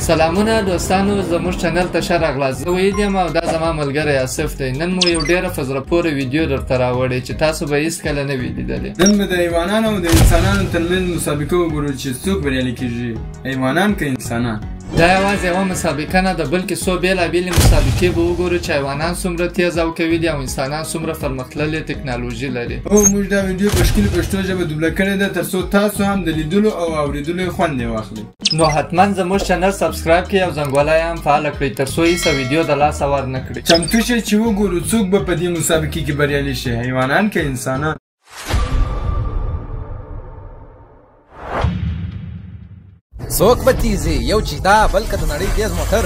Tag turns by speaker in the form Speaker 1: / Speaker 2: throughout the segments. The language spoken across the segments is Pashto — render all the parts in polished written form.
Speaker 1: سلامونه دوستانو زموږ چینل ته ښه راغلاست. زه وحید یم او دا زما ملګری آصف دی. نن مو یو ډېره په زړه پورې ویډیو درته راوړې چې تاسو به هېڅکله نه وي لیدلې.
Speaker 2: نن به د حیوانانو او د انسانانو ترمنځ مسابقه وګورو چې څوک بریالي کېږي، حیوانان که انسانان.
Speaker 1: دا یوازې یوه مسابقه نه ده بلکې څو بېلابېلې مسابقې به وګورو چې حیوانان څومره تیز او قوي دي او انسانان څومره پرمختللې ټکنالوژي لري.
Speaker 2: او موږ دا ویډیو په ښکلې پښتو ژبه دوبله کړې ده تر څو تاسو هم د لیدلو او اورېدلو یې خوند یې واخلئ.
Speaker 1: نو حتما زموږ چینل سبسکرایب کړئ او زنګوله یې هم فعاله کړئ تر څو هېڅ ویډیو د لاسه ور نه کړي.
Speaker 2: چمتو شئ چې وګورو څوک به په دې مسابقې کې بریالي شي، حیوانان که انسانان.
Speaker 3: څوک به تیزي یو چیتا بل که د نړۍ تیز موټر.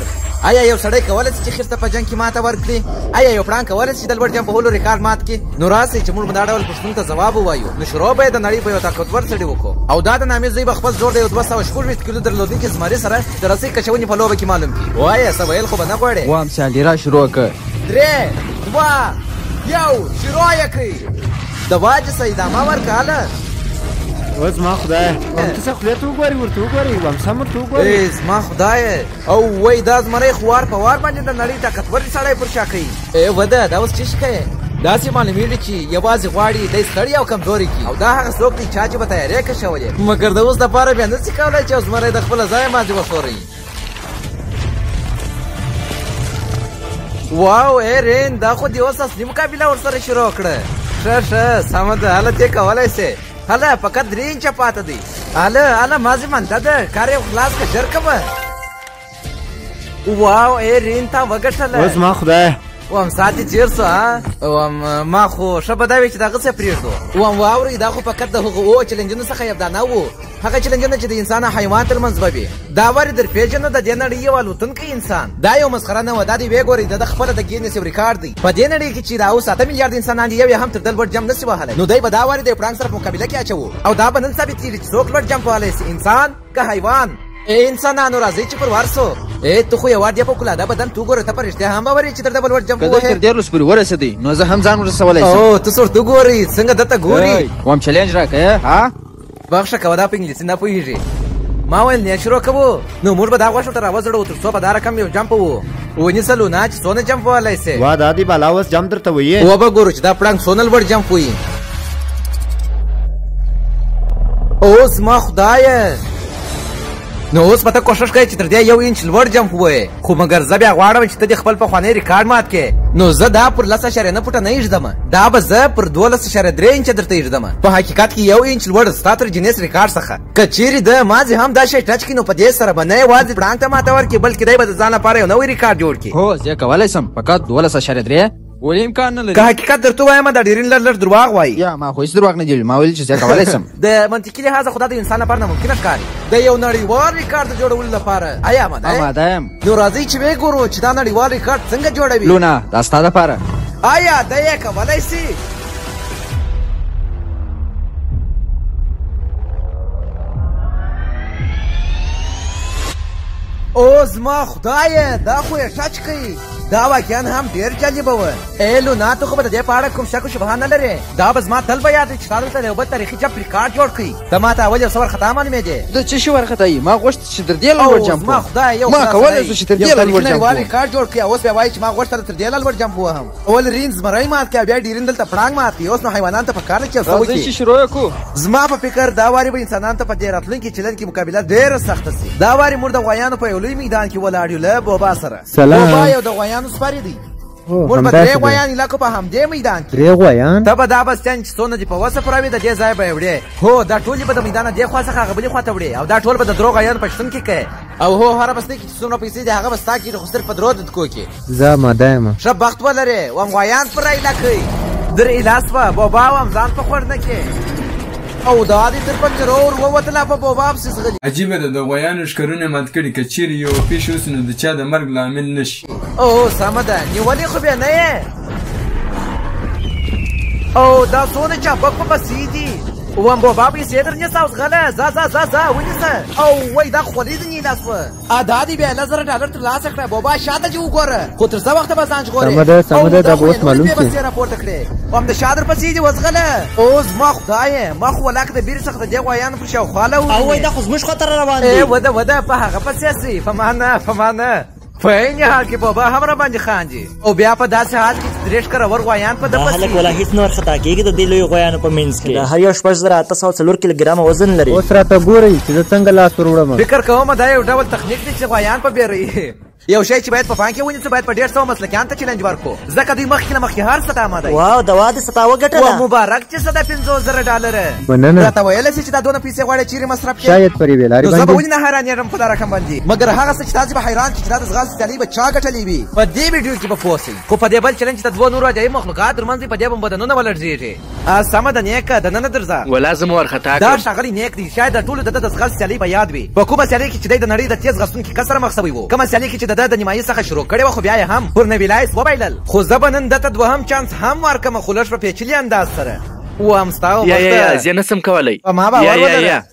Speaker 3: آیا یو سړی کولی شي چې خرته په جنګ کې ماته ورکړي؟ آیا یو پړانګ کولی شي چې د لوړ جمپ وهلو ریکارډ مات کړي؟ نو راسئ چې موږ به دا ډول پوښتنو ته ځواب ووایو. نو شروع به یې د نړۍ په یو طاقتور سړي وکړو او دا د نامې زوی به خپل زور د یو 226 کیلو درلودونکي زمري سره د رسۍ کشونې په لوبه کې معلوم کړي. وایه څه ویل خو به نه غواړې؟
Speaker 4: وام سالي شروع کړ.
Speaker 3: 3 2 1 شروع یې کړئ. د واجې څه ادامه ورکړه.
Speaker 4: اوس ما خدای ته څه خدای ته وګوري ورته وګوري وام سم ورته وګوري.
Speaker 3: ما خدای او وای دا زمری خوار په وار باندې د نړۍ طاقتور سړی پر شا کوي. وده دا اوس څه کوي؟ داسې معلومیږي چې یوازې غواړي د ستړي او کمزوري کی او دا هغه څوک دی چې به تیاری کښولې مګر د اوس لپاره بیا نه څه کولای چې زمری د خپل ځای مازې وښوري. واو رین دا خو د اوس اصلي مقابله ورسره شروع کړه. ښه سمه ده هله ته کولی شې. هله فقط 3 انچه پاته دی. هله مازې منته ده کار یې خلاص که ژر کوه. واو رین تا وګټله.
Speaker 4: اوس ما خدای
Speaker 3: وام ساعت یې تېر سو وام ما خو ښه به دا وي چې دغسې پرېږدو. وام واورئ دا خو فقط د هغو اوو چلنجونو څخه یو دانه وو. هغه چلنجونه چې د انسان او حیوان ترمنځ به وي. دا ورې در پېژنو د دې نړۍ یو الوتونکی انسان. دا یو مسخره نه وه دا دې ویې ګورئ د خپله د ګینس یو ریکارډ دی. په دې نړۍ کې چې دا اوس 8 میلیارد انسانان دي یو یې هم تر ده لوړ جمپ نسي وهلی. نو دی به دا ورې د یو پړانګ سره په مقابله کې اچوو او دا به نن ثابتېږي چې څوک لوړ جمپ وهلی سي، انسان که حیوان. انسانانو راځئ چې پر ور سو. ته خو یو دې په کلاده بدن تو ګوره ته په رښتیا هم باور چې تر ده به لوړ جمپ ووهې.
Speaker 4: که تر 13 پورې ورسېدی نو زه هم ځان ورسولی شم.
Speaker 3: او ته څه ورته ګورئ څنګه دته ګوري.
Speaker 4: وام چلنج راکړه ها
Speaker 3: بخښه کوه دا په انګلیسي نه پوهېږي. ما ویل نه شروع کوو نو موږ به دا غوښه ته راوځړو تر څو په دا رقم یو جمپ وو ونیسلو نه چې څونه جمپ وهلی سې.
Speaker 4: وا دا دې بالا اوس جمپ درته ویې
Speaker 3: وبه ګورو چې دا پړانګ څونه لوړ جمپ وهي. اوس ما خدایه نو اوس به ته کوښښ کوې چې تر دې 1 انچ لوړ جمپ ووایې خو مګر زه بیا غواړم چې ته دې خپل پخوانی ریکارډ مات کړې. نو زه دا پر 10.9 فوټه نه ایږدم، دا به زه پر 12.3 انچه درته ایږدم. په حقیقت کې 1 انچ لوړ ستا تر جینیس ریکارډ څخه. که چیرې ده مازې هم دا شی ټچ کړي نو په دې سره به نه یوازې پړانګ ته ماته ورکړي بلکې دی به د ځان لپاره یو نوی ریکارډ جوړ کړي.
Speaker 4: هو زه کولی شم فقط 12.3 ولې امکان نه لري.
Speaker 3: که حقیقت درته وایم دا ډېرین لږ دروغ وایي.
Speaker 4: یا ما خو هېڅ دروغ نه دي ما ویل چې زه کولی شم.
Speaker 3: د منطقي لحاظه خو دا د انسان لپاره ناممکنه ښکاري د یو نړیوال ریکارډ د جوړولو لپاره. آیا
Speaker 4: آماده یم.
Speaker 3: نو راځئ چې ویې ګورو چې دا نړیوال ریکارډ څنګه جوړوي.
Speaker 4: لونا دا ستا دپاره.
Speaker 3: آیا دی یې کولی سي؟ او زما خدایه دا خو یې ټچ کوي. دا واقعا هم ډېر جالبه وه. لونا ته خو به د دې په اړه کوم شک و شبهه نه لرې. دا به زما تل به یاد وي چې تا دلته د یو بل تاریخي جمپ ریکارډ جوړ کړي. ته ما ته اول یو څه وارخطا معلومېدې.
Speaker 4: د څه شي وارخطایي؟ ما غوښتل چې تر دې لوړ جمپ
Speaker 3: زما خدای یو
Speaker 4: ما کولی شو چې تر دې لوړ جمپ
Speaker 3: نړیوال ریکارډ جوړ کړي. اوس بیا وایي چې ما غوښتل تر دې لوړ جمپ ووهم. اول رین زمری مات کړي بیا ډېرین دلته پړانګ مات کړي. اوس نو حیوانانو ته په کار ده چې یو څه وکړي.
Speaker 4: راځئ چې شروع یې کړو.
Speaker 3: زما په فکر دا وارې به انسانانو ته په دې راتلونکي چلند کې مقابله ډېره سخته سي. دا وارې موږ د غویانو په یو لوی میدان کې ولاړ یو له بوبا سره. بوبا یو د غویانو سپارې دی. موږ به 3 غویان علاقو په همدې میدان کې
Speaker 4: 3 غویان
Speaker 3: ته به دا بستیان چې څونه دي په وسه پراوي د دې ځای به یې وړې. هو دا ټولې به د میدانه دې خوا څخه هغه بلې خوا ته وړې او دا ټول به د درو غویانو په شتون کې کوې. او هو هره بستې کې چې څومره پیسې دي هغه به ستا کېږي خو صرف په درو ددکو کې.
Speaker 4: زه آماده یم.
Speaker 3: ښه بخت ولرې وم غویان پر ایله کوي در ایله سوه بوبا وم ځان په خوړ نه کې او دا دې تر پنجرو ور ووتله په بوبا پسې ځغلي.
Speaker 2: عجیبه ده د غویانو ښکرونه مات کړي که چیرې یو پیښ وسي نو د چا د مرګ لامل نه شي.
Speaker 3: او سمه ده نیولې خو بیا نه یې. او دا څونه چابک په بسې دي وام بابا پیسې درنیسه اوس غله ځه ونیسه او وای دا خولې د نیلاس وه دا دې بیا 1000 ترلاسه کړه بابا شاته چې وګوره خو تر څه وخته به ځان ژغورې
Speaker 4: سمه ده دا به اوس معلوم شي
Speaker 3: راپورته کړې وام د شادر پسې دې اوس غله اوس ما خدایه ما خو ولاک د بیر څخه د دې غویانو پر شاوخواله
Speaker 5: او وای دا خو زموږ خطر روان دی
Speaker 3: وده په هغه پسې سي فمانه په عین حال کې بابا هم را باندې خاندي او بیا په داسې حال کې درېش کره ور غویان په د
Speaker 5: پسې هلک ولا هیڅ نور خطا کېږي د دې لوی غویانو په منځ کې هر یو 6804 کیلوګرام وزن لري
Speaker 4: اوس راته ګورئ چې زه څنګه لاس ور وړم
Speaker 3: فکر کوم دا یو ډول تخنیک دی چې غویان په بیروي یو شی چې باید په پام کې ونیسو باید په 150 مسلکیان ته چیلنج ورکو ځکه دوی مخکې هر څه ته آماده دي
Speaker 5: واو دوا دې ستاوه ګټله
Speaker 3: مبارک چې څه د 50000 ډالر
Speaker 4: مننه
Speaker 3: راته ویلی چې دا دونه پیسې غواړي چیرې مصرف کړي
Speaker 4: شاید پرې وې لارې
Speaker 3: باندې زه به ولې نه حیرانېږم په دا رقم باندې مګر هغه څه چې تاسې به حیران چې دا د ځغاستې سیالۍ به چا ګټلې وي په دې ویډیو کې به پوه شئ خو په دې بل چلنج چې د دوو نورو عجایب مخلوقات تر منځ په دې به بدنونه ولړزېږي سمه ده نیکه دننه درځه
Speaker 6: ولازم ورخطا
Speaker 3: دا ښاغلي نیک دی شاید د ټولو د د ځغاستې سیالۍ په یاد وي په کومه سیالۍ کې چې دی د نړۍ د تیز غښتونکي کس سره مخ شوی و کومه سیالۍ کې چې د نیمایي څخه شروع کړې وه خو بیا یې هم پر نویلایس وبایلل خو زه به نن دته دوهم چانس هم ورکړم خو لږ په پیچلي انداز سره وام ستا
Speaker 6: یا زه نسم کولی
Speaker 3: ما باور ولره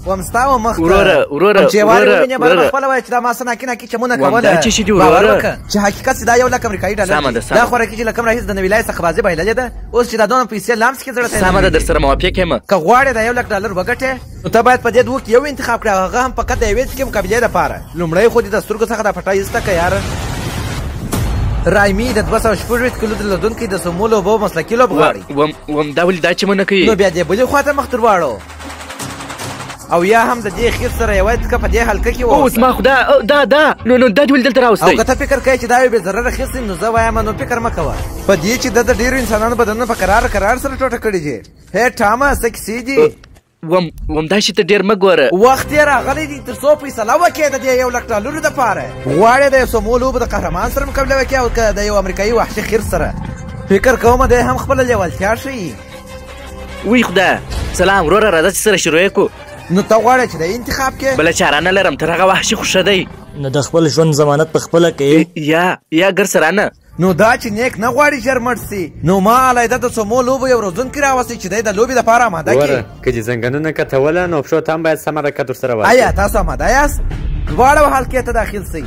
Speaker 3: وام ستا مخ
Speaker 6: وروره
Speaker 3: چې وایي مینه به خپل وای چې دا ما سناکینه کې چمونه کوله
Speaker 6: چې شي وروره
Speaker 3: چې حقیقت دا یو لک امریکایي ډالر دا خو راکې چې لکم رئیس د نویلایس څخه بازي بایللې ده اوس چې دا دونه پیسې لامس کې زړه
Speaker 6: سمه ده در سره موافق یم
Speaker 3: که غواړې دا یو لک ډالر وګټې نو ته باید په دې دوه کې یو انتخاب کړې هغه هم فقط د یوې کې مقابلې لپاره لومړی خو دې د سترګو څخه دا پټه ایسته که یاره رایمی د 240 کیلو درلودونکي د سمو لوبو مسلکي لوبغاړي
Speaker 6: وم دا ولې دا چې مونه کوي
Speaker 3: نو بیا دې بلې خواته مخ تر واړو او یا هم د دې خیر سره یوه ټکه په دې حلقه کې
Speaker 6: اوس ما خو دا نو دا دې ولې دلته راوستی
Speaker 3: او که ته فکر کوې چې دا یو بې ضرره خیست نو زه وایم نو فکر مه کوه په دې چې د ډېرو انسانانو بدنونه په قرار سره ټوټه کړي دي هې ټامه څه کیسې دي
Speaker 6: وم دا شي ته ډېر مه ګوره
Speaker 3: وخت یې راغلی دی تر څو فیصله وکړې د دې 1 لک ډالرو دپاره غواړې د یو سمو لوبو د قهرمان سره مقابله وکړې او که د یو امریکایي وحشي خیر سره فکر کومه دی هم خپله لیوالتیا ښیي
Speaker 6: وی خدا سلام وروره راځه چې سره شروع یې کړو
Speaker 3: نو ته غواړې چې د انتخاب کې
Speaker 6: بله چاره نه لرم تر هغه وحشي خو ښه دی
Speaker 5: نو د خپل ژوند ضمانت په خپله کوي
Speaker 6: یا ګر سره نه
Speaker 3: نو دا چې نیک نه غواړي ژر مړ سي نو ما علیده د سمو لوبو یو روزونکي راوستی چې دی د لوبې دپاره آماده کړي
Speaker 4: که چې زنګنونه کتوله نو پښو ته هم باید سمه حرکت ورسره ورکړي
Speaker 3: آیا تاسو آماده یاست دواړه حلقې ته داخل سئ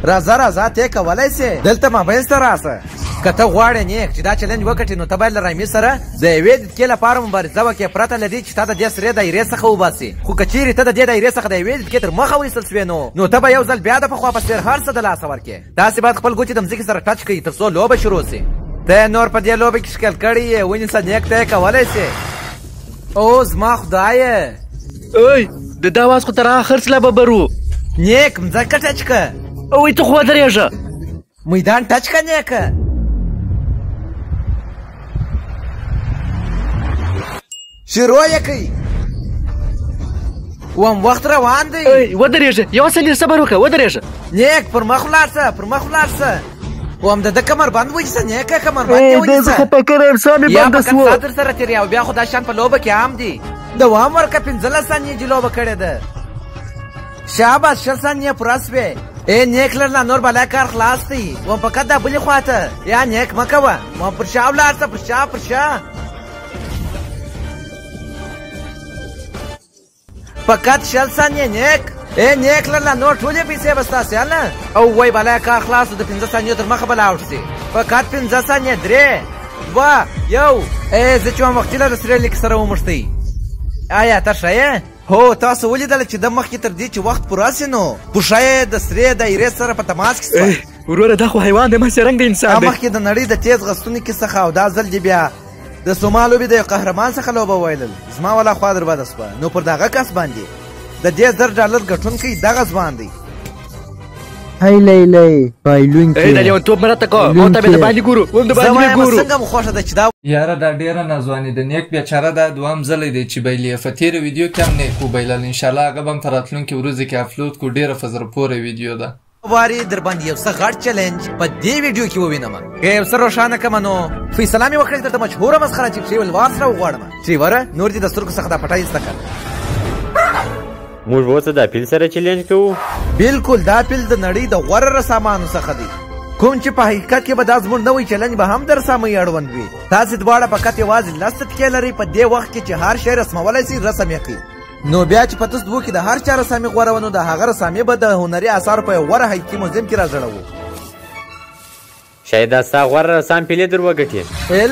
Speaker 3: راځه ته کولی سې دلته مابینځ ته راسه که ته غواړې نیک چې دا چلنج وګټې نو ته باید له رایمي سره د یوې دقیقې لپاره مبارزه وکړې پرته له دې چې تا د دې سرې دایرې څخه وباسې خو که چیرې ته د دې دایرې څخه د یوې دقیقې تر مخه وایستل سوې نو ته به یو ځل بیا د پخوا په څېر هر څه د لاسه ورکړې داسې باید خپل ګوتې د مځکې سره ټچ کړي تر څو لوبه شروع سي ته نور په دې لوبه کې ښکل کړی یې ونیسه نیک ته یې کولی سې او زما خدایه
Speaker 6: اوی د دا واز خو تر هغه خرڅ به برو
Speaker 3: نیک مځکه ټچ که
Speaker 6: اوی ته خو ودرېږه
Speaker 3: میدان ټچ که نیکه شروع یې کوي وم وخت روان دی
Speaker 6: ودرېږه یوه ثانیه صبر وکړه ودرېږه
Speaker 3: نیک پر مخ ولاړ شه وم د ده کمربند ونیسه نیکه کمربند یې ونیسه یا فقط ساعت در سره تېرې او بیا خو دا شیان په لوبه کې عام دي دوام ورکړه 15 ثانیې چې لوبه کړې ده شاباس 6 ثانیې پوره سوې نیک لرله نور بلی کار خلاص دی وم فقط دا بلې خواته یا نیک مه کوه وم پر شا ولاړ شه پر شا فقط 6 ثانیې نیک لرله نور ټولې پیسې به ستاسې هله او وای بلی کار خلاص د 15 ثانیو تر مخه به لاړ شي فقط 15 ثانیې 3 2 1 زه چې وم وختي له د سرې لیک سره وموښتی آیا ته ښه یې هو تاسو ولیدله چې د مخکې تر دې چې وخت پوره سي نو پوښه یې د سرې دایرې سره په تماس کې شوه
Speaker 6: وروره دا خو حیوان دی ماسې رنګ د انسان دی
Speaker 3: مخکې د نړۍ د تیز غښتونکي څخه او دا ځل دې بیا د سوما لوبې د یو قهرمان څخه لوبه ویلل زما والا خوا در بده سوه نو پر دغه کس باندې د دې 1000 ډالر ګټونکی دغه ځوان دی
Speaker 4: هی لیلی بایلونکی
Speaker 6: دا لیونتوب مه راته کوه ما ته مې د باندې ګورو وم د باندې مې ګورو
Speaker 3: څنګه مو خوښه ده چې دا
Speaker 1: یاره دا ډېره نازواني د نیک بیچاره دا دوام ځلی دی چې بایلي په تېره ویډیو کې هم نیک وبایلل انشاءالله هغه به هم په راتلونکي ورځو کې اپلود کړو ډېره په زړه پورې ویډیو ده
Speaker 3: واري در باندې یو څه غټ چلنج په دې ویډیو کې ووینم که یو څه روښانه کړم نو فیصله مې وکړه چې درته مشهوره مسخره چې ټریول واس راوغواړم ټریوره نور دې د سترګو څخه دا پټه ایسته کړه
Speaker 4: موږ اوس د اپیل سره چلنج کوو
Speaker 3: بالکل دا اپیل د نړۍ د غوره سامانو څخه دی کوم چې په حقیقت کې به دا زموږ نوی چلنج به هم در سامي اړوند وي تاسې دواړه فقط یوازې 10 کې لري په دې وخت کې چې هر شی رسمولی سي رسم یې کوي. نو بیا چې په تاسو دوو کې د هر چا رسامي غوره ونه د هغه رسامي به د هنري اثارو په یو غوره حقیقي موزیم کې راځړوو.
Speaker 4: شاید دا ستا غوره رسام پیلې در وګټي.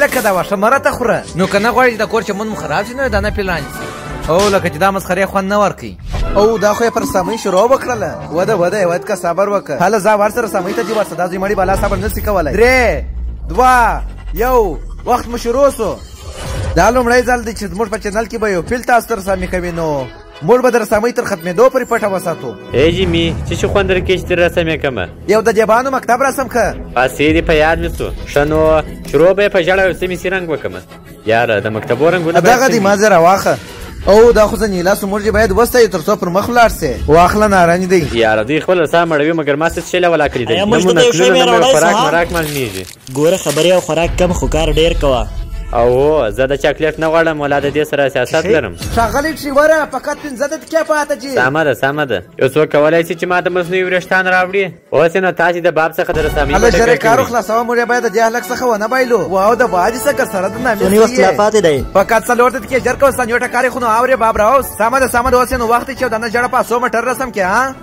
Speaker 3: لکه دا واښه مه راته خوره. نو که نه غواړې چې د کور چمن مو خراب شي نو دا نه پې لاندې سي. او لکه چې دا مسخرې خوند نه ورکوي. او دا خو یې پر رسامۍ شروع وکړله. وده یې وایي که صبر وکړه. هله ځه ورسه رسامۍ ته دې ورسه. دا زوی مړي بالا صبر نه سي کولی. 3 2 1 وخت مو شروع سو. دا لومړی ځل دی چې زموږ په چینل کې به یو فیل تاسو ته رسامي کوي. نو موږ به د رسامۍ تر ختمېدو پورې پټه وساتو.
Speaker 4: ای جیمي څه شي خوند درکوي چې ترې رسم یې کړمه؟
Speaker 3: یو د دیبانو مکتب رسم که.
Speaker 4: پاسې دې په یاد مې سو. ښه نو شروع به یې په ژړ او سمې سي رنګ وکړمه. یاره د مکتبو رنګونه
Speaker 3: دغه دی ما زه راواخه. او دا خو زنیلا سو موږ باید وستایو تر څو پر مخ ولاړ سي. واخله نارنج دی.
Speaker 4: یاره دوی خپل رسام مړوي مګر ما څه شی ولا کړي دی. نمونه خوراک مراک معلومیږي.
Speaker 5: ګوره خبرې او خوراک کم خو کار ډېر کوه.
Speaker 4: او زه د چاکلیټ نه غواړم ولا د دې سره سیاست لرم.
Speaker 3: ښاغلی ډریوره فقط 15 دقیقې پاته دي.
Speaker 4: سمه ده یو څوک کولی شي چې ما د مصنوعي وریښتان راوړي. اوس نو تاسې د باب څخه د رسامۍ
Speaker 3: هله ژر یې کار وخلاصوه. موږ باید د دې هلک څخه ونه بایلو. واو د باجي څخه سره د نامې
Speaker 5: څونی وخت لا پاتې دی.
Speaker 3: فقط 4 دقیقې ژر کوه. سنجو ټکارې خو نو اورې باب راو. سمه ده اوس نو وخت چې دنه ژړه پاسو مټر رسم کې. ها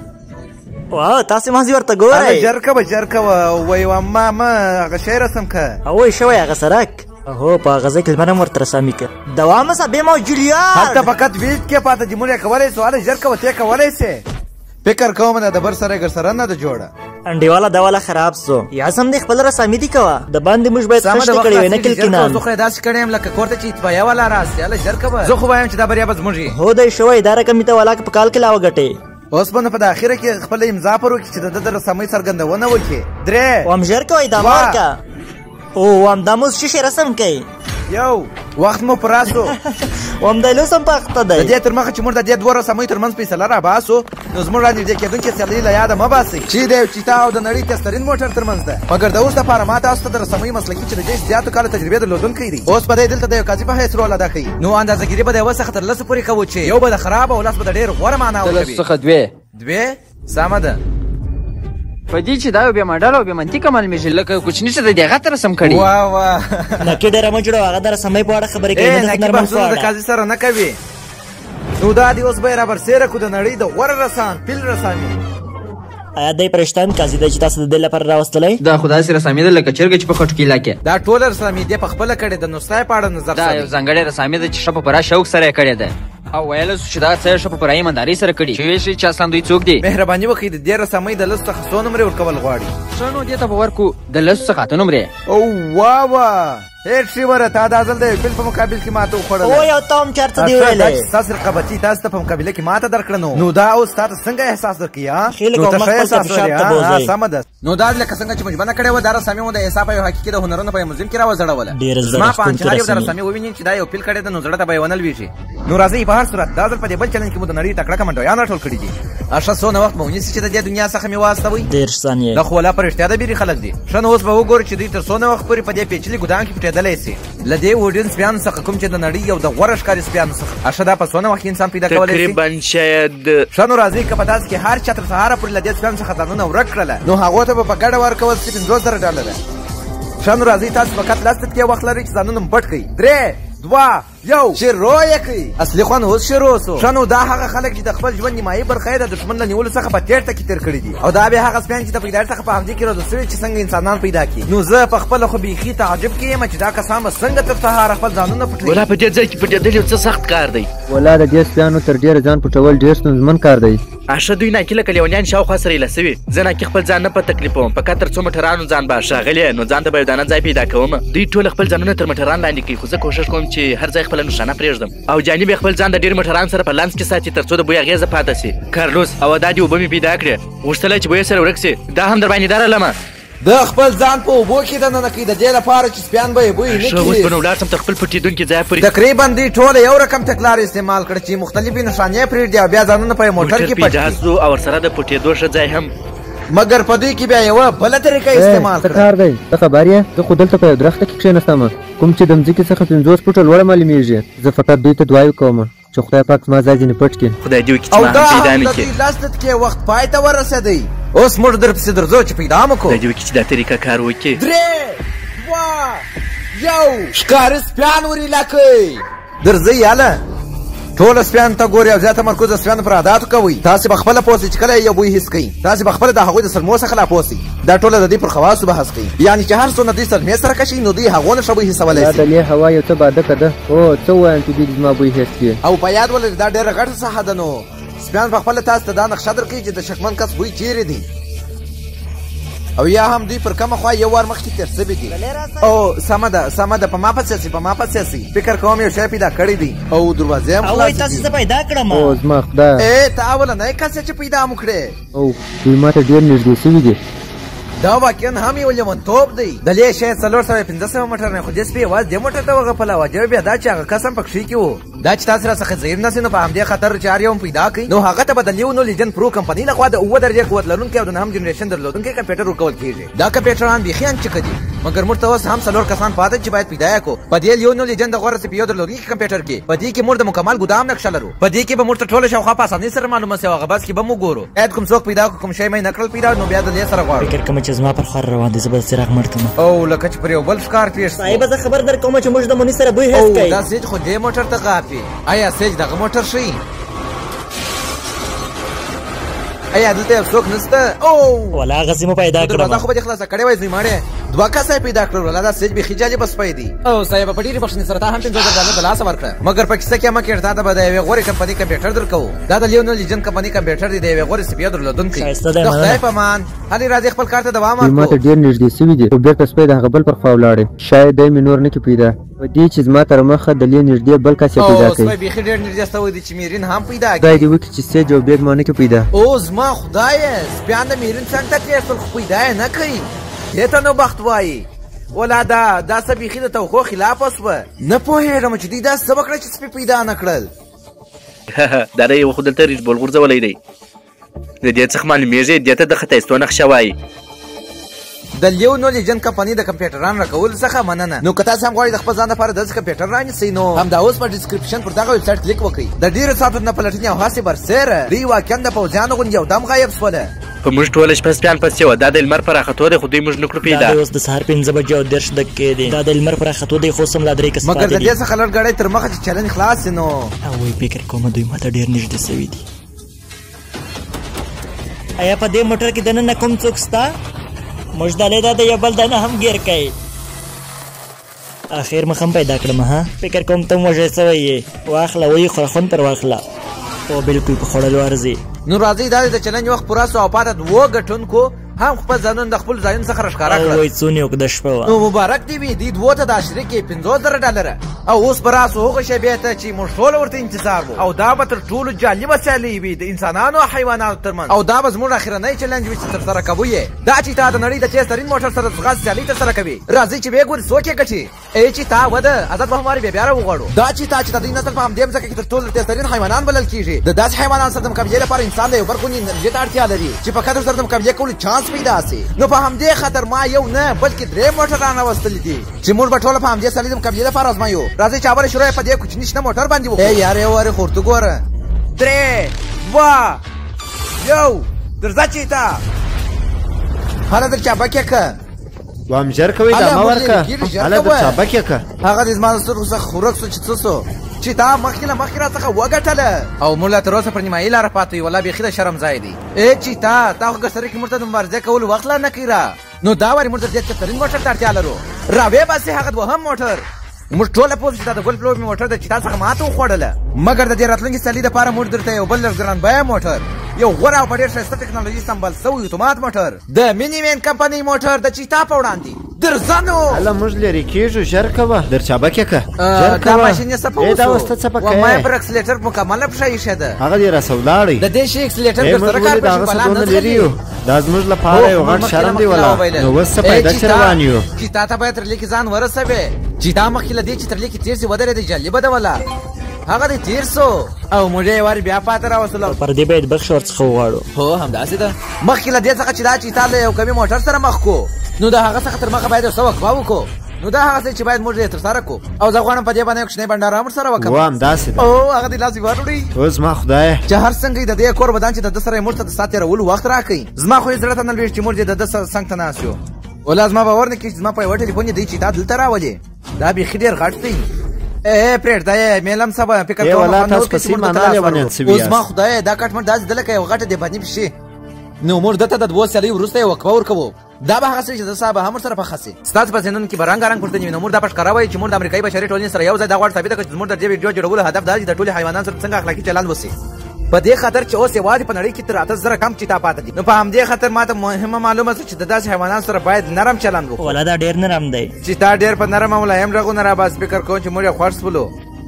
Speaker 5: واه تاسې مازی ورته ګورئ.
Speaker 3: ژر کوه وایي ماما هغه شی رسم که.
Speaker 5: اوی شوی هغه سرک. هو په غزه کې لمرم ورته رسامي که. دوام صاحب ما جولیار
Speaker 3: هلته فقط ویډ کې پاته دي. موږ یې کولی سو. هله ژر کوه ته یې کولی سې. فکر کوم د بر سره ګر سره نه ده جوړه.
Speaker 5: انډیواله دا والا خراب سو. یا سم دې خپل رسامي دي کوه. د باندې موږ باید خشته کړې وای نه کلکینان.
Speaker 3: زه خو یې داسې کړی یم لکه کور ته چې اطفایه والا راسي. هله ژر کوه. زه خو وایم چې دا بریا به زموږ وي.
Speaker 5: هو دی شوی دا رقم مې ته والا که په کال کې لا وګټې.
Speaker 3: اوس به نو په د اخره کې خپله امضا پر وکړي چې د ده د رسامۍ څرګندونه وکړي. 3
Speaker 5: وام ژر کوئ دا مار که. او وام دا موز څه شی رسم کوي.
Speaker 3: یو وخت مو پراسو.
Speaker 5: وام دی لوس هم پاخته دی.
Speaker 3: د دې تر مخه چې موږ د دې دوه رسامۍ تر منځ فیصله راباسو نو زموږ رانږدې کېدونکې سیالۍ له یاده مه باسئ چې د چیتا او د نړۍ تسترین موټر تر منځ ده. مګر د اوس دپاره ما تاسو ته د رسامۍ مسلکي چې د دې زیاتو کاله تجربې درلودونکی دی. اوس به دی دلته د یو قاضي په حیث رول ادا کوي. نو اندازهګیري به د یوه څخه تر لسو پورې کوو چې یو به د خراب او لس به د ډېر غوره معنا ورکوي.
Speaker 2: د لسو څخه
Speaker 3: 2 سمه ده.
Speaker 2: په دې چې دا یو بې ماډله او بې منطقه معلومېږي لکه کوچني چې د دې هغه ته رسم کړي.
Speaker 3: واه
Speaker 5: نکې ډېره مه جوړوه. هغه د رسامۍ په اړه خبرې کوي نه د
Speaker 3: نکې بحثونه د قاضي سره نه کوي. نو دا دې اوس به یې رابرسېره کړو د نړۍ د غوره رسام فیل رسامي.
Speaker 5: آیا دی پرشتان قاضي دی چې تاسو د دې لپاره راوستلی؟
Speaker 2: دا خو داسې رسامي ده لکه چرګه چې په خټو کې لاکې.
Speaker 3: دا ټوله رسامي دې په خپله کړې ده. نو ستا په اړه نظر
Speaker 2: دا یو ځانګړې رسامي ده چې ښه په پوره شوق سره یې کړې ده. او ویلی سو چې دا څه ښه په پوره ایماندارۍ سره کړي چې ویل شي چې اصلا دوی څوک دي.
Speaker 3: مهرباني وکړئ د دې رسامۍ د لسو څخه څو نمرې ورکول غواړي.
Speaker 2: ښه نو دې ته به ورکړو د لسو څخه 8 نمرې.
Speaker 3: او واه هیڅ ډریوره تا دا ځل د یو فیل په مقابل کې ماته وخوړله.
Speaker 5: او یو ته هم چېرته دې ویلی.
Speaker 3: دا چې ستاسې رقابتي تاسو ته په مقابله کې ماته درکړه نو دا اوس تا ته څنګه احساس درکوي؟ نو ته ښه احساس لرې. سمه ده. نو دا لکه څنګه چې مجبنه کړې وه دا رسامي مو د حساب یو حقیقي د هنرونو په یو موزیم کې راوځړوله. ما په انچهار یو د رسامي وویني چې دا یو فیل کړی ده نو زړه ته به یې ونه لویږي. نو راځئ په هر صورت دا ځل په دې بل چلنج کې مو د نړۍ تکړه کمنډویان راټول کړي دي. ښه څونه وخت به ونیسي چې د دې دنیا څخه مې واستوئ؟
Speaker 5: 13 ثانیې.
Speaker 3: دا خو ولا په رښتیا د بیرې خلک دي. ښه نو اوس به وګورو چې دوی تر څونه وخت پورې په دې پیچلي ګودام کې پټېدلی سي. له دې وډین سپیانو څخه کوم چې د نړۍ یو د غوره ښکاري سپیانو څخه. ښه دا په څونه وخت کې انسان پیدا کولی شي؟
Speaker 6: تقریبا شاید.
Speaker 3: ښه نو راځئ که په داسې کې هر چا تر سهاره پورې له دې سپیانو څخه ځانونه ورک کړله نو هغو ته به په ګډه ورکول سي $50,000. ښه نو راځئ تاسو فقط 10 دقیقې وخت لرئ چې ځانونه مو پټ کړئ. 3 2 1 شروع یې کړئ. اصلي خوند اوس شروع سو. ښه نو دا هغه خلک چې د خپل ژوند نیمایي برخه یې د دښمن له نیولو څخه په تېښته کې تېر کړي دي. او دا بیا هغه سپیان چې د پیدایښت څخه په همدې کې روزل سوي چې څنګه انسانان پیدا کړي. نو زه په خپله خو بیخي تعجب کې یم چې دا کسان به څنګه تر سهاره خپل ځانونه پټوي.
Speaker 6: ولا په دې ځای کې پټېدل یو څه سخت کار دی.
Speaker 4: ولا د دې سپیانو تر ډېره ځان پټول ډېر ستونزمن کار دی.
Speaker 6: ښه دوی ناکي لکه لیونیان شاوخوا سره ایله سوي. زه ناکي خپل ځان نه په تکلیفوم. فقط تر څو موټرانو ځان به ښاغلی نو ځان ته به یو دانه ځای پیدا کوم. دوی ټول خپل ځانونه تر موټران لاندې کوي خو زه کوښښ کوم چې هر ځای خپله نښانه پرېږدم او جانب یې خپل ځان د ډېر موټرانو سره په لانس کې ساتي تر څو د بوی اغېزه پاته سي. کارلوس او دا دې اوبه مې پیدا کړې غوښتلی چې بوی سره ورک سي. دا هم در باندې داره لمه
Speaker 3: د خپل ځان په اوبو کې دننه کوي د دې لپاره چې سپیان به یې بوی نه کړي.
Speaker 6: ښه اوس به نو ولاړ سم تر خپل پټېدونکي ځای پورې.
Speaker 3: تقریبا دوی ټوله یو رقم تګلارې استعمال کړه چې مختلفې نښانې پرېږدي او بیا ځانونه په یو موټر کې پټ
Speaker 6: کړي او ورسره د پټېدو ښه ځای هم.
Speaker 3: مګر په دوی کې بیا یوه بله طریقه استعمال کړه.
Speaker 4: څه کار دی؟ ته خبر یې؟ زه خو دلته په یو درخته کې کښېناستم کوم چې د مځکې څخه 50 فوټه لوړه معلومېږي. زه فقط دوی ته دعا کوم چې خدای پاک زما ځای ځینې پټ کړي.
Speaker 6: خدای دې وکړي چې ما هم پیدا نه کړي.
Speaker 3: او دا هم د دوی 10 دقیقې وخت پای ته ورسېدی. اوس موږ درپسې درځو چې پیدا مو کړو.
Speaker 6: خدای دې وکړي چې دا طریقه کار وکړي.
Speaker 3: 3 2 یو ښکاري سپیان ور علاقې درځئ یاله ټول سپیان ته ګوري او زیات تمرکز د سپیانو پر عاداتو کوئ. تاسې به خپله پوه چې کله یو بوی حس کوئ تاسې به خپله د هغوی د سلمو څخه لا پوه دا ټوله د دوی پر خواصو بحث کوي یعنې چې هر څومره دوی سلمې سره کشي نو دوی هغو نه ښه بوی حسولی شي.
Speaker 4: دا دلې هوا یو څه بادکه ده او څه ووایم چې دوی زما بوی حس کړي
Speaker 3: او په یاد ولرئ دا ډېره غټه ساحه ده نو سپیان په خپله تاسو ته دا نقشه درکوي چې د شکمن کس بوی چیرې دی او یا هم دوی پر کومه خوا یو وار مخکې تېر سوي دي. او سمه ده په ما پسې سي فکر کوم یو شی پیدا کړی دی او دروازې هم خلاصې دي.
Speaker 5: تاسو څه پیدا کړم
Speaker 4: او زما خدای
Speaker 3: ته اولنی کس چې پیدا مو کړې
Speaker 4: او دوی ما ته ډېر نږدې سوي دي.
Speaker 3: دا واقعا هم یو لیونتوب دی د لې شاید 415 موټر نه خو دې سپی یوازې دې موټر ته وغپله واجب بیا دا چې هغه قسم په کښې کې و دا چې تاسو راڅخه زهیر نه سي نو په همدې خطر چې هر یو هم پیدا کوي نو هغه ته به د لیونو لیجن پرو کمپنۍ لخوا د 7 درجې قوت لرونکي او د 9 جنریشن درلودونکي کمپیوټر ورکول کېږي. دا کمپیوټران بیخي انچکه دي مګر موږ ته اوس هم 4 کسان پاته چې باید پیدا یې کړو. په دې لیونو لیجن د غوره سی پی یو درلودونکي کمپیوټر کې په دې کې موږ د مکمل ګدام نقشه لرو. په دې کې به موږ ته ټوله شاوخوا په اسانۍ سره معلومه سي او هغه بس کې به موږ ګورو اید کوم څوک پیدا کوم شی مې نکړل پیدا نو بیا د دې سره غواړو.
Speaker 5: فکر کوم چې زما پر خور روان دي زه به څراغ مړ کړم
Speaker 3: او لکه چې پر یو بل ښکار پیښ
Speaker 5: صاحب زه خبر در کوم چې موږ د مونږ سره بوی حس کوي.
Speaker 3: دا سیج خو دې موټر ته غاپي آیا سیج دغه موټر شي ایا دلته یو څوک نشته او
Speaker 5: ولا هغه سیمه پیدا کړم
Speaker 3: دا خو به خلاصه کړې وای زماړې دوه کسه پیدا کړل ولا دا سیج به خجاجه بس پي دي او صاحب په ډیره بخښنې سره تا هم $5000 د لاس ورکړه مګر په کیسه کې ما کې ارتاده به د یو غوري کمپنۍ کمپیوټر درکو دا د لیونل لیجن کمپنۍ کمپیوټر دی د یو غوري سپیډ درلودونکي د خدای په مان هلي راځي خپل کار ته دوام ورکړو.
Speaker 4: ما ته ډیر نږدې سوي دي او بیرته سپی د هغه بل پر خوا ولاړې شاید دی مې نور نه کې پیدا په دې چې زما تر مخه د لې نږدې بل کس پیدا کوي.
Speaker 3: او سپی بیخي ډیر نږدې ستوي دي چې میرین هم پیدا
Speaker 4: خدای دې وکړي چې سیج او بیګ ما نه کې پیدا.
Speaker 3: او زما خدای سپیان د میرین څنګه تېر خو پیدا نه کوي دې ته نو بخت وایي ولا دا څه بیخي د توقع خلاف وسوه نه پوهېږم چې دوی داسې څه وکړه چې سپي پیدا نه کړل.
Speaker 6: دا دی یو خو دلته ریچ بول غورځولی دی د دې څخه معلومېږي دې ته د ختیستو نقشه وایي.
Speaker 3: د لیونو لیجن کمپنۍ د کمپیوټران راکول څخه مننه. نو که تاسو هم غواړئ د خپل ځان لپاره داسې کمپیوټر رانیسئ نو همدا اوس په ډسکرپشن پر دغه ویبسایټ کلیک وکړئ. د ډېرو ساعتو نه پلټنې او هڅې برسېره دوی واقعا د پوځیانو غوندې یودم غایب شوله.
Speaker 6: په موږ ټوله شپه سپیان پسې وه دا د لمر په راختو دی خو دوی موږ نه کړو پیدا.
Speaker 5: دا اوس د سهار 5 بجې او 10 دقیقې دي دا د لمر په راختو دی خو سم لا 3 کس
Speaker 3: مګر د دې څخه لږ ګړی تر مخه چې چلن خلاص نو
Speaker 5: وایي فکر کوم دوی ماته ډېر نږدې سوي دي. ایا په دې موټر کې دننه کوم څوک شته موږ دلې دا د یو بل دنه هم ګیر کوي. اخر مخم پیدا کړم ها فکر کوم ته موږ سوي واخله وایي خورخون پر واخله او بالکل په خوړلو ارزي.
Speaker 3: نو راځي دا د چلنج وخت پوره سو او پاته دوه ګټونکو هم خپل ځانون د خپل ځایون څخه راښکاره کړل.
Speaker 5: وایي څو نیوک د شپه وه
Speaker 3: نو مبارک دی وي دوی دوه ته د عشرې کې $50,000 او اوس به راسو هغه شی بیا ته چې موږ ټوله ورته انتظار وو او دا به تر ټولو جالبه سیالي وي د انسانانو او حیواناتو ترمنځ او دا به زموږ اخرنی چلنج وي چې ترسره کوو یې دا چې تا د نړۍ د تیزترین موټر سره ځغاستې سیالي ترسره کوي. راځئ چې ویې ګورې څوک یې ګټي ای چې تا وده ازاد به هموارې بیا راوغواړو. دا چې تا چې د دوی نسل په همدې مځکه کې تر ټولو تیزترین حیوانان بلل کېږي د داسې حیوانانو سره د مقابلې لپاره انسان د یو برګوني انرژۍ ته اړتیا لري چې په قدر سره د مقابلې کولو چانس پیدا سي. نو په همدې خاطر ما یو نه بلکې 3 موټران راوستلي دي چې موږ به ټوله په همدې سیالي د مقابلې لپاره ازمایو. راځئ چې اول شروع یې په دې کوچني شنه موټر باندې وکړو. ای یار یو وارې خورته ګوره 3 2 1 درځه چې تا هله در چابک یې که
Speaker 7: وام ژر کوئ دا مه ورکه هله در چابک یې که
Speaker 3: هغه د زما د سترګو څخه خورک سو چې څه سو چې تا مخکې له مخکې راڅخه وګټله او موږ لا تر اوسه پر نیمایي لاره پاته یو ولا بیخي د شرم ځای دی. ای چې تا خو ګسترې کې موږ ته د مبارزې کولو وخت لا نه کوي را نو دا وارې موږ د دې ترین موټر ته اړتیا لرو. راوې باسې هغه دوهم موټر موږ ټوله پوه چې دا د ګل فلور مې موټر د چې تا څخه ماته وخوړله مګر د دې راتلونکي سیالي دپاره موږ درته یو بل لږ ګران بیه موټر یو غوره او په ډېر ښایسته ټکنالوژي سمبال سوی اتومات موټر د میني مین کمپنۍ موټر د چیتا په وړاندې درځه نو
Speaker 7: هله موږ لرې کېږو ژر کوه در چابک یې که ژر
Speaker 3: دا ماشین یې څه په
Speaker 7: دا اوس ته څه په کوې
Speaker 3: ما یې پر اکسلیټر مکمله پښه ایښې ده
Speaker 7: هغه دې راسه ولاړئ
Speaker 3: د دې شي اکسلیټر درسره کار
Speaker 7: د هغه څه دونه لري یو دا زموږ لپاره یو غټ شرم دی ولا نو اوس څه پیدا چې روان یو
Speaker 3: چې تا ته باید تر لیکې ځان ورسوې چې دا مخکې له دې چې تر لیکې تېر سي ودرېدې جالبه ده ولا هغه دې تېر سو او موږ یې وارې بیا پاته راوستلو
Speaker 5: پر دې باید بخښ ورڅخه وغواړو.
Speaker 3: هو همداسې ده مخکې له دې څخه چې دا چې تا له یو کمي موټر سره مخ کو نو د هغه څخه تر مخه باید یو څه وقفه وکړو نو دا هغه څه چې باید موږ یې ترسره کړو او زه غواړم په دې باندې یو کوچنی بنډار هم ورسره وکړم.
Speaker 7: و همداسې ده
Speaker 3: او هغه دې لاس یې وروړي
Speaker 7: اوس ما خدایه
Speaker 3: چې هر څنګه یې د دې کور ودان چې د ده سره یې موږ ته د ساعت تېرولو وخت راکوي. زما خو یې زړه ته نه لوېږي چې موږ یې د ده څنګ ته ناست یو ولا زما باور نه کېږي چې زما په یوه ټلیفون یې دی چې تا دلته راولې دا بیخي ډېر غټ دی پرېږده یې میلم صاحب فکر
Speaker 7: کوم والله تاسو په سیمه نه لیونیان سوي
Speaker 3: اوس ما خدایه دا کټ مټ داسې ده لکه یو غټه دیباني پشي نو موږ دته د 2 سیالۍ وروسته یې وقفه ورکوو دا به هغه څه چې د صاحب هم سره پخه سي ستاسو په ذهنونو کې به رنګارنګ پوښتنې وي نو موږ دا پښکاره وایو چې موږ د امریکایي بشري ټولنې سره یو ځای دا غواړو ثابته کړو چې زموږ د دې ویډیو جوړولو هدف دا دی چې د ټولو حیواناتو سره څنګه اخلاقي چلند وسي په دې خاطر چې اوس یوازې په نړۍ کې تر 8000 کم چیتا پاتې دي نو په همدې خاطر ماته مهمه معلومه شوه چې د داسې حیواناتو سره باید نرم چلند وکړو
Speaker 5: ولا دا ډېر نرم دی
Speaker 3: چیتا ډېر په نرم او ملایم رغونه را باز فکر کوم چې موږ یې خوښ سولو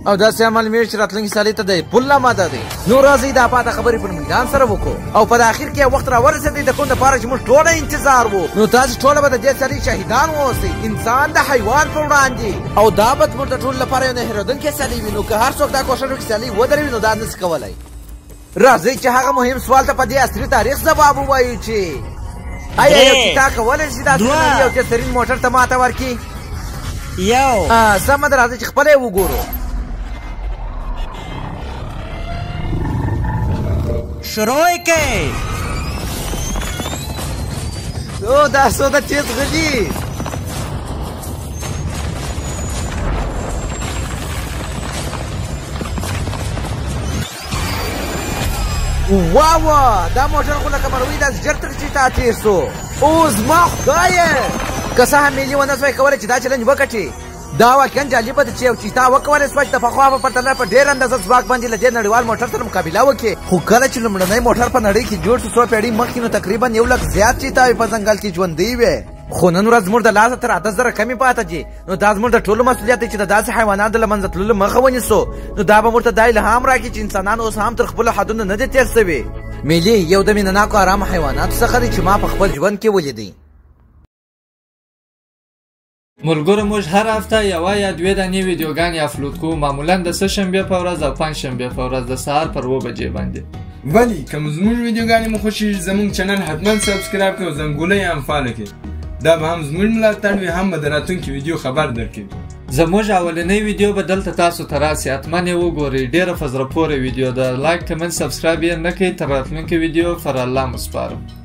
Speaker 3: او داسې عمل مې چې راتلونکي سالۍ ته دی پله ماده دی نو راځئ دا پاته خبرې پر میدان سره وکړو او په اخر کې وخت را ورسېدی د کوم دپاره چې موږ ټوله انتظار وو نو تاسو ټوله به د دې سالۍ شهیدان واوسئ انسان د حیوان په وړاندې او دا به زموږ د ټولو لپاره یو نه هېرېدونکې سالۍ وي نو که هر څوک دا کوښښ وکړي سالۍ ودروي نو دا نسي کولی راځئ چې هغه مهم سوال ته په دې عصري تاریخ ځواب ووایو چې آیا یو کتا کولی شي دا یو تیزترین موټر ته ماته ورکړي
Speaker 5: یو
Speaker 3: سمه ده راځئ چې خپله یې وګورو
Speaker 5: شروع کې
Speaker 3: او دا سودا تیز غلی واو دا موټر خو لکه مروي داسې ژر تر چیتا تېر سو اوس ما خدایه که څه هم ملي ونه سوی کولی چې دا چلنج وکټي دا واقعا جالبه ده چې یو چیتا وکولی سوه چې د پخوا په پرتله په ډېر اندازه ځواک باندې له دې نړیوال موټر سره مقابله وکړي خو کله چې لومړنی موټر په نړۍ کې جوړ شو څو پیړۍ مخکې نو تقریبا 1 لک زیات چیتاوې په ځنګل کې ژوندۍ وې خو نن ورځ زموږ د لاسه تر 8000 کمې پاته دي نو دا زموږ د ټولو مسؤلیت دی چې د داسې حیواناتو له منځه تللو مخه ونیسو نو دا به موږ ته دا الهام راکړي چې انسانان اوس هم تر خپلو حدونو نه دي تېر سوي ملي یو د مینهناکو ارامو حیواناتو څخه دی چې ما په خپل ژوند کې ولیدی
Speaker 1: ملګرو موږ هر هفته یوه یا 2 دانې ویډیوګانې اپلوډ کوو معمولا د سهشنبې په ورځ او پنجشنبې په ورځ د سهار پر 7 بجې باندې
Speaker 8: ولی که زموږ ویډیوګانې مو خوښېږي زموږ چینل حتما سبسکرایب کړئ او زنګوله یې هم فالو کړئ دا به هم زموږ ملاتړ وي هم به د راتلونکي ویډیو خبر درکوي
Speaker 1: زموږ اولنۍ ویډیو به دلته تاسو ته راسي حتما یې وګورئ ډېره په زړه پورې ویډیو ده لایک کمنټ سبسکرایب یې نه کوئ تر راتلونکي ویډیو پر الله مو سپارم